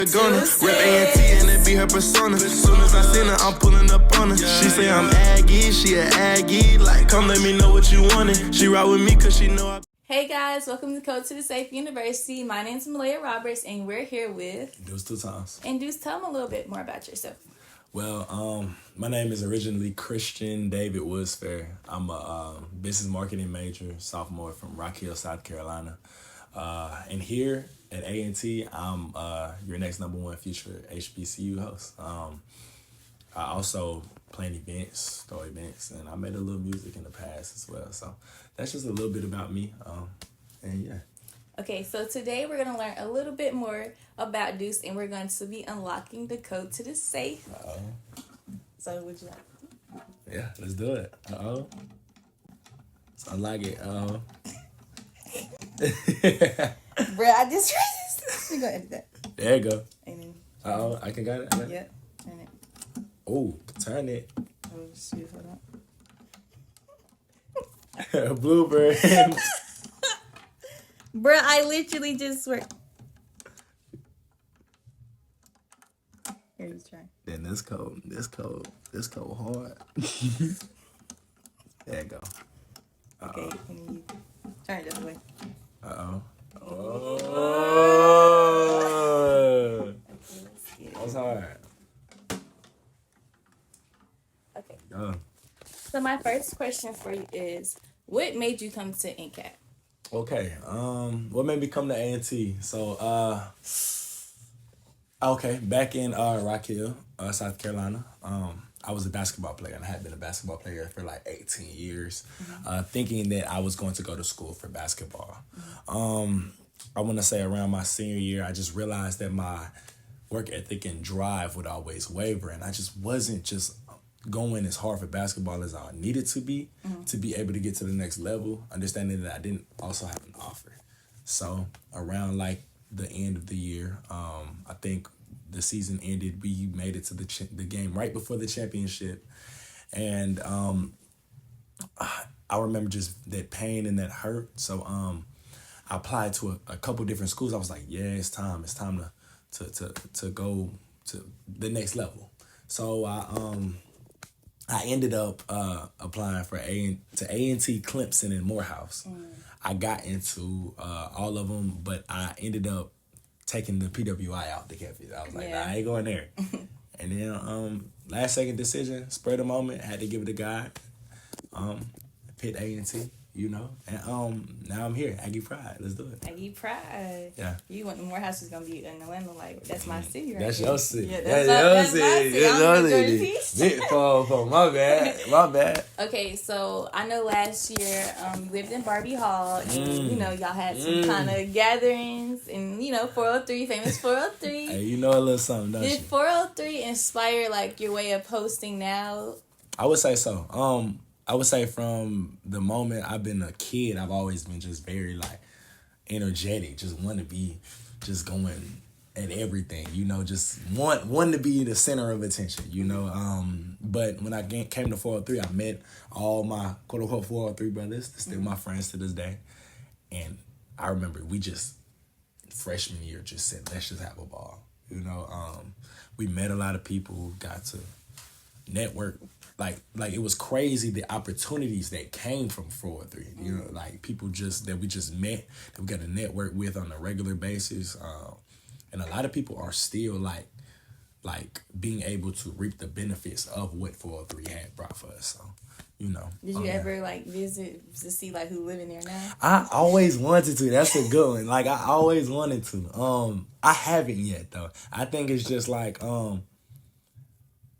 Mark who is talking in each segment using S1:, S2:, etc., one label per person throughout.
S1: Gonna rep A&T and it be her persona. Soon as I seen her, I'm pulling up on her. She say I'm Aggie, she a Aggie. Like, come let me know what you wanted. She ride with me cause she know I...
S2: Hey guys, welcome to Code to the Safe University. My name's Malaya Roberts and we're here with...
S3: Deuce 2 times.
S2: And Deuce, tell them a little bit more about yourself.
S3: Well, my name is originally Christian David Woodsfair. I'm a business marketing major, sophomore from Rock Hill, South Carolina. And here at A&T, I'm your next #1 future HBCU host. I also plan events, throw events, and I made a little music in the past as well. So that's just a little bit about me. And yeah.
S2: Okay, so today we're going to learn a little bit more about Deuce, and we're going to be unlocking the code to the safe. So would you like?
S3: Yeah, let's do it. Let's unlock it.
S2: Bro, I just read this. We're going to edit that.
S3: There you go.
S2: And
S3: then, I can got it.
S2: Yep, turn it.
S3: Oh, turn it.
S2: Oh, shoot, hold
S3: on. Bluebird.
S2: Bro, I literally just swear. Here, you try.
S3: Then this code hard. There you go.
S2: Okay, and you turn it this way.
S3: Oh. That's hard.
S2: Okay.
S3: Oh.
S2: So my first question for you is, what made you come to NCAT?
S3: Okay. What made me come to A&T? So, okay, back in Rock Hill, South Carolina, I was a basketball player, and I had been a basketball player for like 18 years, thinking that I was going to go to school for basketball. I want to say around my senior year, I just realized that my work ethic and drive would always waver, and I just wasn't just going as hard for basketball as I needed to be able to get to the next level, understanding that I didn't also have an offer. So around like the end of the year, I think the season ended, we made it to the game right before the championship. And I remember just that pain and that hurt. So I applied to a couple different schools. I was like, yeah, it's time to go to the next level. So I ended up applying for A&T, Clemson, and Morehouse. I got into all of them, but I ended up taking the PWI out the campus. I was like, nah, I ain't going there. And then last second decision, spur of the moment, had to give it a guy. Picked A&T, you know, and now I'm here. Aggie Pride, let's do it.
S2: Aggie Pride.
S3: Yeah.
S2: You want the Morehouse is gonna be in Atlanta? Like that's my city, right?
S3: That's your city.
S2: Yeah, that's my city.
S3: Big for my bad.
S2: Okay, so I know last year you lived in Barbie Hall, and you know y'all had some kind of gatherings, and you know 403, famous 403.
S3: Hey, you know a little something, don't you?
S2: Did 403 inspire like your way of hosting now?
S3: I would say so. I would say from the moment I've been a kid, I've always been just very like energetic, just want to be just going at everything, you know, just want to be the center of attention, you know. But when I came to 403, I met all my quote unquote 403 brothers. They're still my friends to this day. And I remember we just freshman year just said, let's just have a ball, you know. We met a lot of people, got to network. Like it was crazy the opportunities that came from 403. You know, like people that we just met, that we got to network with on a regular basis. And a lot of people are still like being able to reap the benefits of what 403 had brought for us. So, you know.
S2: Did you ever like visit to see like who living there now?
S3: I always wanted to. That's a good one. Like I always wanted to. I haven't yet though. I think it's just like I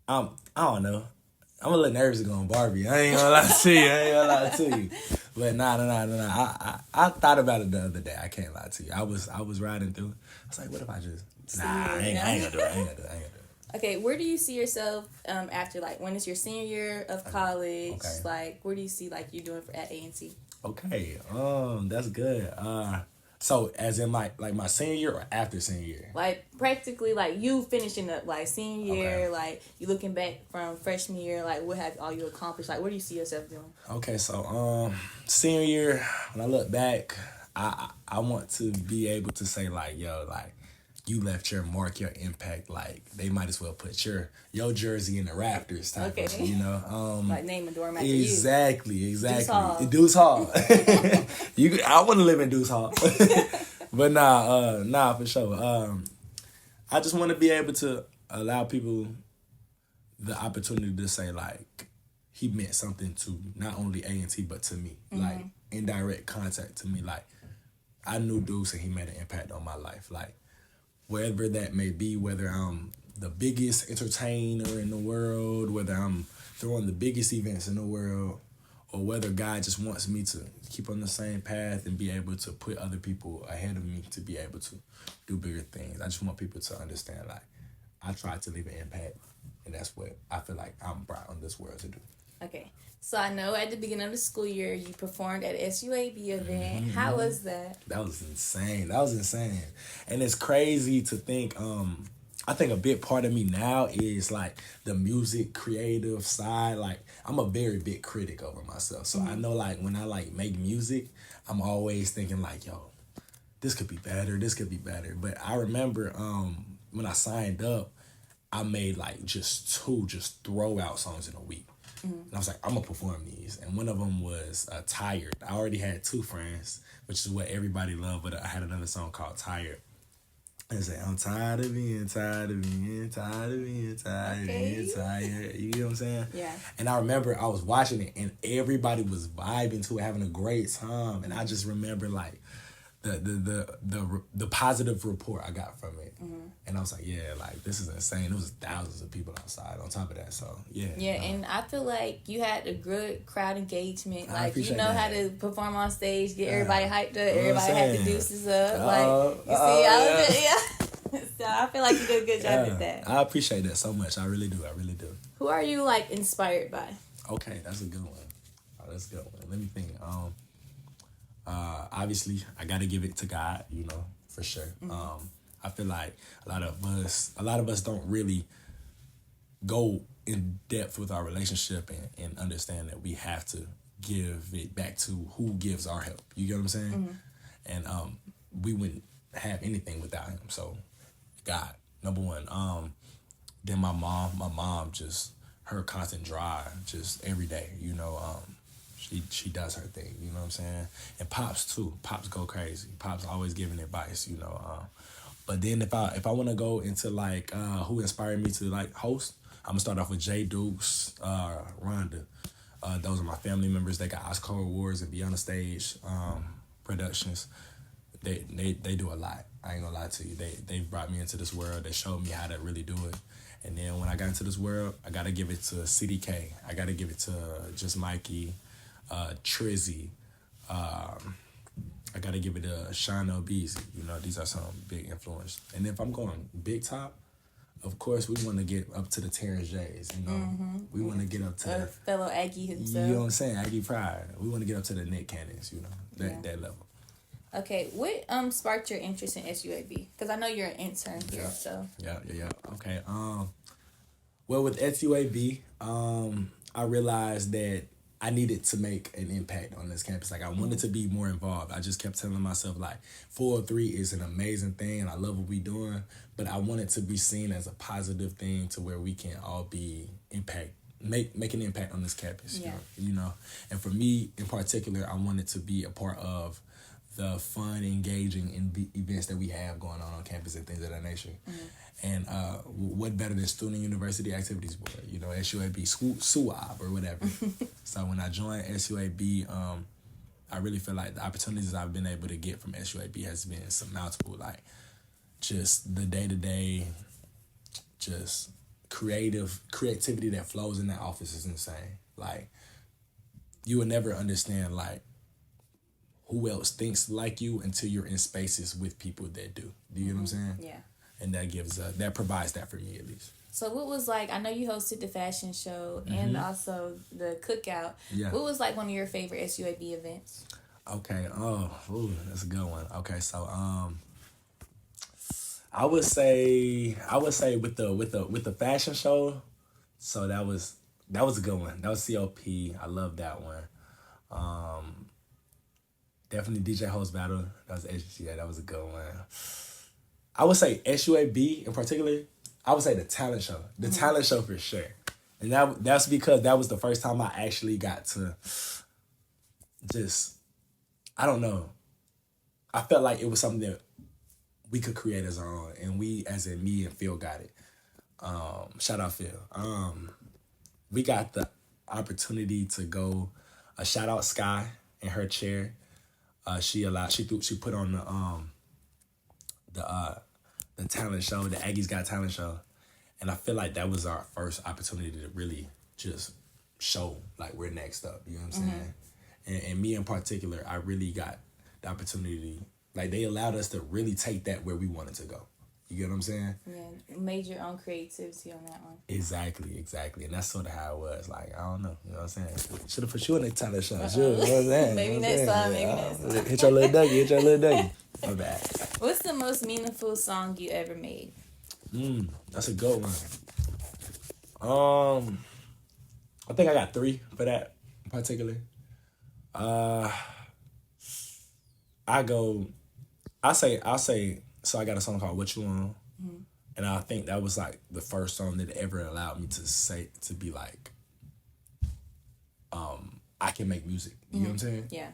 S3: don't know. I'm a little nervous going Barbie. I ain't gonna lie to you. But nah. I thought about it the other day. I can't lie to you. I was riding through. I was like, what if I just... I ain't gonna do it.
S2: Okay, where do you see yourself after, like, when it's your senior year of college? Okay. Like, where do you see, like, you doing at A&T?
S3: Okay, that's good. So, as in my senior year or after senior year?
S2: Like, practically, like, you finishing up, like, senior year, like, you looking back from freshman year, like, what have all you accomplished? Like, what do you see yourself doing?
S3: Okay, so, senior year, when I look back, I want to be able to say, like, yo, like, you left your mark, your impact. Like they might as well put your jersey in the rafters type of, you know.
S2: Like name a dorm after
S3: exactly,
S2: you.
S3: exactly. Deuce Hall. I want to live in Deuce Hall. But nah, for sure. I just want to be able to allow people the opportunity to say like he meant something to not only A&T but to me, like indirect contact to me. Like I knew Deuce and he made an impact on my life. Like wherever that may be, whether I'm the biggest entertainer in the world, whether I'm throwing the biggest events in the world, or whether God just wants me to keep on the same path and be able to put other people ahead of me to be able to do bigger things. I just want people to understand, like, I try to leave an impact, and that's what I feel like I'm brought on this world to do.
S2: Okay. So I know at the beginning of the school year, you performed at SUAB event. How was that?
S3: That was insane. And it's crazy to think, I think a big part of me now is like the music creative side. Like I'm a very big critic over myself. So I know like when I like make music, I'm always thinking like, yo, this could be better. But I remember when I signed up, I made like just 2 throw out songs in a week. And I was like, I'm gonna perform these. And one of them was Tired. I already had 2 friends, which is what everybody loved, but I had another song called Tired. And say, I'm tired of being tired. You know what I'm saying?
S2: Yeah.
S3: And I remember I was watching it and everybody was vibing to it, having a great time. And I just remember like the positive report I got from it. And I was like, yeah, like this is insane. There was thousands of people outside on top of that. So yeah.
S2: Yeah, and I feel like you had a good crowd engagement. Like you know
S3: that.
S2: how to perform on stage, get everybody hyped up, everybody had the deuces up. Like you see, I was So I feel like you did a good job at that.
S3: I appreciate that so much. I really do.
S2: Who are you like inspired by?
S3: Okay, that's a good one. Let me think. Obviously, I got to give it to God, you know, for sure. I feel like a lot of us don't really go in depth with our relationship and understand that we have to give it back to who gives our help. You get what I'm saying? And we wouldn't have anything without him. So God, number one. Then my mom just her constant drive, just every day, you know. She does her thing, you know what I'm saying? And Pops too. Pops go crazy. Pops always giving advice, you know. But then if I want to go into like who inspired me to like host, I'm gonna start off with Deuce, Rhonda. Those are my family members. They got Oscar awards and Beyond the Stage productions. They do a lot. I ain't gonna lie to you. They brought me into this world. They showed me how to really do it. And then when I got into this world, I gotta give it to CDK. I gotta give it to Just Mikey, Trizzy. I gotta give it to Shano Beezy. You know, these are some big influence. And if I'm going big top, of course we want to get up to the Terrence J's. You know, we want to get up to
S2: fellow Aggie himself.
S3: You know what I'm saying? Aggie Pride. We want to get up to the Nick Cannons. You know, that level.
S2: Okay, what sparked your interest in SUAB? Because I know you're an intern here, so.
S3: Yeah. Okay. Well, with SUAB, I realized that I needed to make an impact on this campus. Like I wanted to be more involved. I just kept telling myself like 403 is an amazing thing and I love what we're doing, but I want it to be seen as a positive thing to where we can all be make an impact on this campus.
S2: Yeah.
S3: You know. And for me in particular, I wanted to be a part of the fun, engaging events that we have going on campus and things of that nature. And what better than Student University Activities Board, you know, SUAB, SUAB or whatever. So when I joined SUAB, I really feel like the opportunities I've been able to get from SUAB has been surmountable. Like just the day-to-day, just creativity that flows in that office is insane. Like you would never understand like who else thinks like you until you're in spaces with people that do. Do you get what I'm saying?
S2: Yeah.
S3: And that provides that for me at least.
S2: So what was like, I know you hosted the fashion show and also the cookout. Yeah. What was like one of your favorite SUAB events?
S3: Okay. That's a good one. Okay, so I would say with the fashion show, so that was a good one. That was COP. I love that one. Definitely DJ Host Battle. That was HBCU. That was a good one. I would say SUAB in particular. I would say the talent show. The talent show for sure. And that's because that was the first time I actually got to just, I don't know. I felt like it was something that we could create as our own. And we, as in me and Phil, got it. Shout out Phil. We got the opportunity to go, shout out Sky in her chair. She put on the talent show, the Aggies Got Talent show. And I feel like that was our first opportunity to really just show like we're next up. You know what I'm saying? And me in particular, I really got the opportunity. Like they allowed us to really take that where we wanted to go. You get what I'm saying?
S2: Yeah, made your own creativity on that one.
S3: Exactly. And that's sort of how it was. Like, I don't know. You know what I'm saying? Should have put you in the talent show. Sure, you know what I'm saying?
S2: Maybe next time, next time.
S3: Hit your little Dougie. My bad.
S2: What's the most meaningful song you ever made?
S3: That's a good one. I think I got 3 for that in particular. I'll say, so I got a song called What You On. And I think that was like the first song that ever allowed me to be like, I can make music. You know what I'm saying?
S2: Yeah.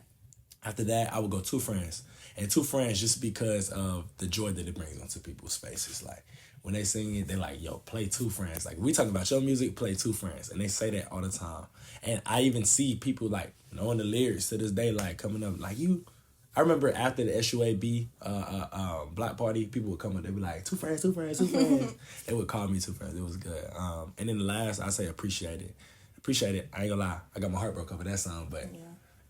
S3: After that, I would go Two Friends. And Two Friends just because of the joy that it brings onto people's faces. Like, when they sing it, they're like, yo, play Two Friends. Like, we talking about your music, play Two Friends. And they say that all the time. And I even see people, like, knowing the lyrics to this day, like, coming up, like, I remember after the SUAB block party, people would come up, they'd be like, Two Friends. They would call me Two Friends. It was good. And then the last, I say Appreciate It. I ain't gonna lie, I got my heart broke over that song, but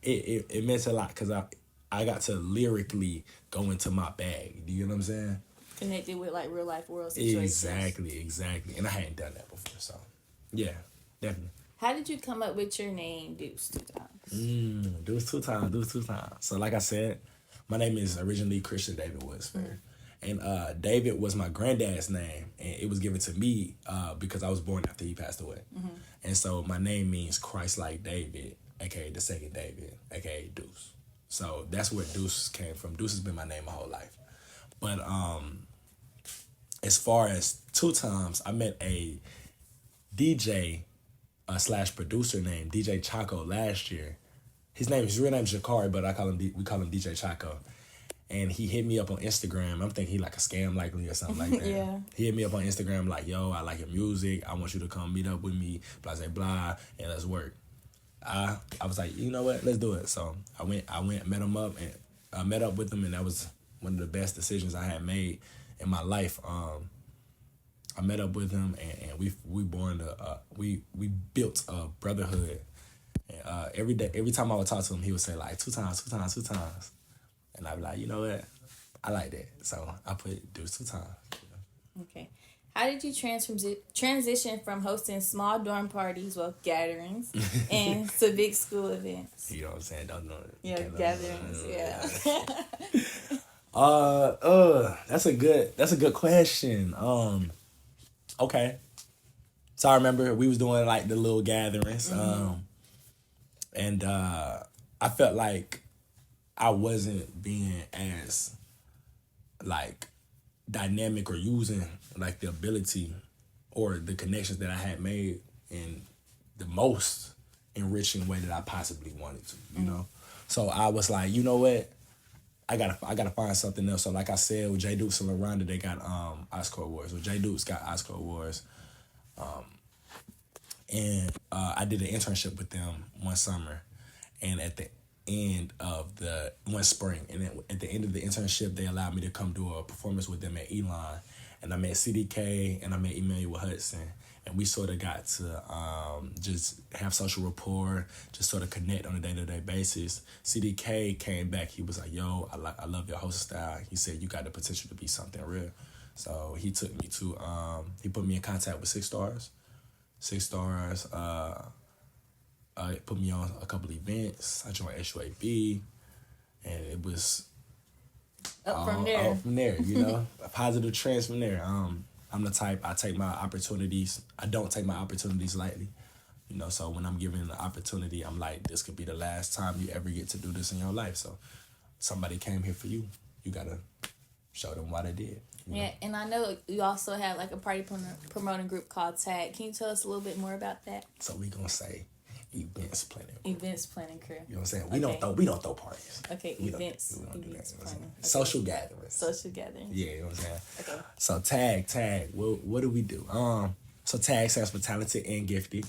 S3: it meant a lot because I got to lyrically go into my bag. Do you know what I'm saying?
S2: Connected with like real life world situations.
S3: Exactly. And I hadn't done that before, so yeah, definitely.
S2: How did you come up with your name, Deuce, 2 times?
S3: Deuce two times. So like I said, my name is originally Christian David Woodsford. And David was my granddad's name, and it was given to me because I was born after he passed away. And so my name means Christ-like David, aka the second David, aka Deuce. So that's where Deuce came from. Deuce has been my name my whole life. But as far as 2 times, I met a DJ / producer named DJ Chaco last year. His real name is Jakari, but we call him DJ Chaco. And he hit me up on Instagram. I'm thinking he like a scam likely or something like that.
S2: Yeah.
S3: He hit me up on Instagram like, yo, I like your music. I want you to come meet up with me, blah, blah, blah, and let's work. I was like, you know what? Let's do it. So I went, met him up, and I met up with him, and that was one of the best decisions I had made in my life. I met up with him, and we built a brotherhood. And every time I would talk to him, he would say like 2 times. And I'd be like, you know what? I like that. So I put Deuce 2 times. You know?
S2: Okay. How did you transition from hosting small dorm parties, gatherings, and to big school events?
S3: You know what I'm saying? Don't know it.
S2: Yeah, gatherings. Yeah.
S3: That's a good question. Okay. So I remember we was doing like the little gatherings. And I felt like I wasn't being as like dynamic or using like the ability or the connections that I had made in the most enriching way that I possibly wanted to, you know? So I was like, you know what? I gotta find something else. So like I said, with J Deuce and LaRonda, they got Oscar Awards. Well, J Deuce got Oscar Awards. And I did an internship with them one summer. And at the end of one spring, and then at the end of the internship, they allowed me to come do a performance with them at Elon. And I met CDK and I met Emmanuel Hudson. And we sort of got to just have social rapport, just sort of connect on a day-to-day basis. CDK came back. He was like, yo, I love your host style. He said, you got the potential to be something real. So he took me to, he put me in contact with 6 Stars. 6 Stars put me on a couple events. I joined SUAB. And it was
S2: Up from there,
S3: you know, a positive trends from there. I'm the type, I don't take my opportunities lightly. You know, so when I'm given an opportunity, I'm like, this could be the last time you ever get to do this in your life. So somebody came here for you. You gotta show them why they did.
S2: Yeah, and I know you also have like a party promoting group called Tag. Can you tell us a little bit more about that?
S3: So we gonna say events planning.
S2: Events planning crew.
S3: You know what I'm saying? We don't throw parties.
S2: Okay, events planning.
S3: Okay. Social gatherings.
S2: Social gatherings.
S3: Yeah, you know what I'm saying?
S2: Okay.
S3: So tag. What do we do? So tag stands for talented and gifted.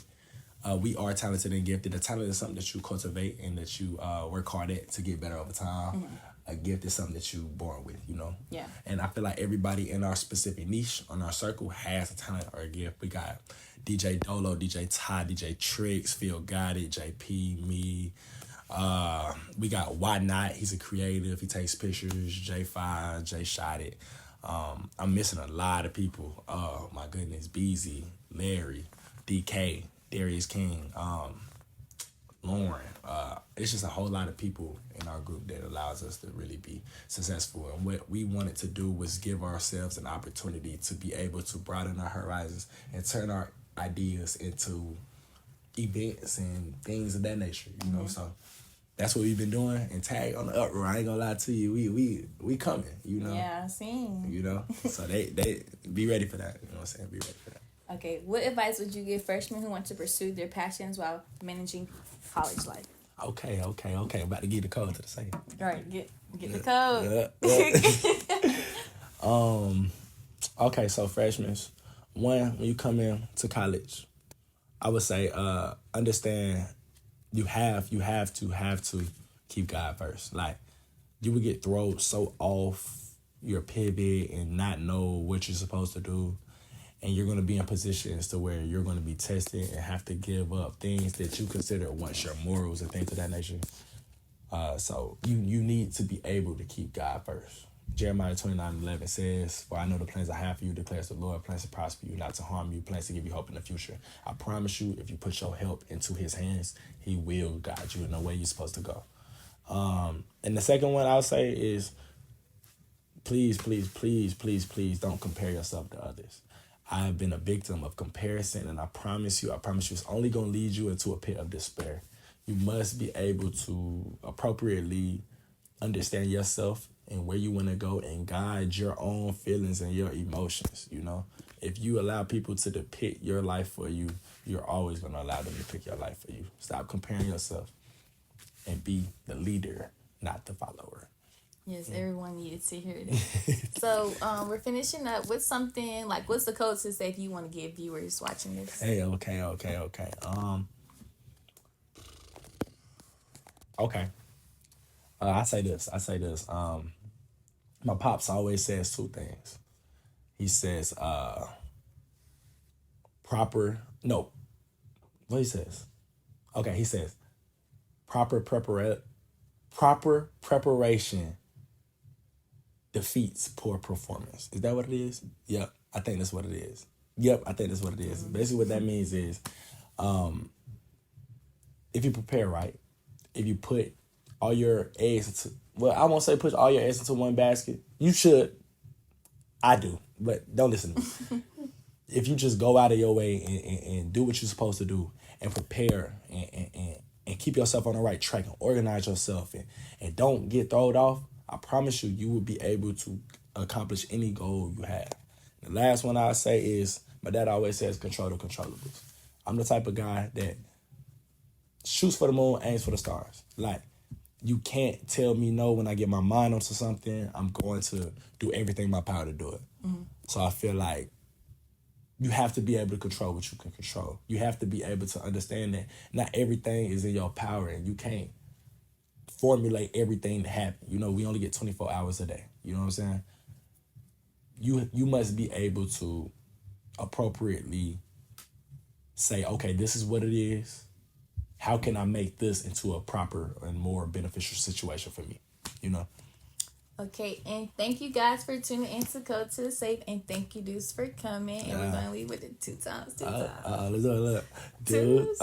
S3: We are talented and gifted. A talent is something that you cultivate and that you work hard at to get better over time. Mm-hmm. A gift is something that you're born with, you know?
S2: Yeah.
S3: And I feel like everybody in our specific niche, on our circle, has a talent or a gift. We got DJ Dolo, DJ Ty, DJ Tricks, Phil Got It, JP, me. We got Why Not. He's a creative. He takes pictures. J5, J Shot It. I'm missing a lot of people. Oh, my goodness. Beezy, Larry, DK, Darius King, Lauren. It's just a whole lot of people in our group that allows us to really be successful. And what we wanted to do was give ourselves an opportunity to be able to broaden our horizons and turn our ideas into events and things of that nature, you know? So that's what we've been doing. And Tag on the uproar, I ain't gonna lie to you, we coming, you know?
S2: Yeah, I seen.
S3: You know? So they be ready for that, you know what I'm saying? Be ready for that.
S2: Okay, what advice would you give freshmen who want to pursue their passions while managing college life?
S3: Okay. I'm about to give the code to the safe.
S2: All right, get the code.
S3: Okay, so freshmen, when you come in to college, I would say understand you have to keep God first. Like, you would get thrown so off your pivot and not know what you're supposed to do. And you're going to be in positions to where you're going to be tested and have to give up things that you consider once your morals and things of that nature. So you need to be able to keep God first. Jeremiah 29:11 says, "For I know the plans I have for you, declares the Lord, plans to prosper you, not to harm you, plans to give you hope in the future." I promise you, if you put your help into his hands, he will guide you in the way you're supposed to go. And the second one I'll say is, please don't compare yourself to others. I have been a victim of comparison, and I promise you, it's only going to lead you into a pit of despair. You must be able to appropriately understand yourself and where you want to go and guide your own feelings and your emotions, you know? If you allow people to depict your life for you, you're always going to allow them to pick your life for you. Stop comparing yourself and be the leader, not the follower.
S2: Yes, everyone needed to hear that. So we're finishing up with something like, what's the code to say if you want to give viewers watching this?
S3: Hey, okay. I say this. My pops always says two things. He says, proper preparation defeats poor performance. Is that what it is? Yep, I think that's what it is. Basically what that means is, if you prepare right, if you put all your eggs into, well, I won't say put all your eggs into one basket. You should. I do, but don't listen to me. If you just go out of your way and do what you're supposed to do and prepare and keep yourself on the right track and organize yourself and don't get thrown off, I promise you will be able to accomplish any goal you have. The last one I'll say is, my dad always says, control the controllables. I'm the type of guy that shoots for the moon, aims for the stars. Like, you can't tell me no when I get my mind onto something. I'm going to do everything in my power to do it. Mm-hmm. So I feel like you have to be able to control what you can control. You have to be able to understand that not everything is in your power and you can't formulate everything to happen. You know, we only get 24 hours a day. You know what I'm saying? You must be able to appropriately say, okay, this is what it is. How can I make this into a proper and more beneficial situation for me? You know?
S2: Okay, and thank you guys for tuning in to Code to the Safe, and thank you, Deuce, for coming. And we're going to leave with it two times.
S3: Let's look.
S2: Deuce.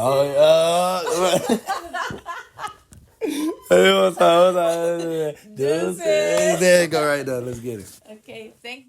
S3: Hey, what's up? Deuce. There you go right now. Let's get it.
S2: Okay, thank you.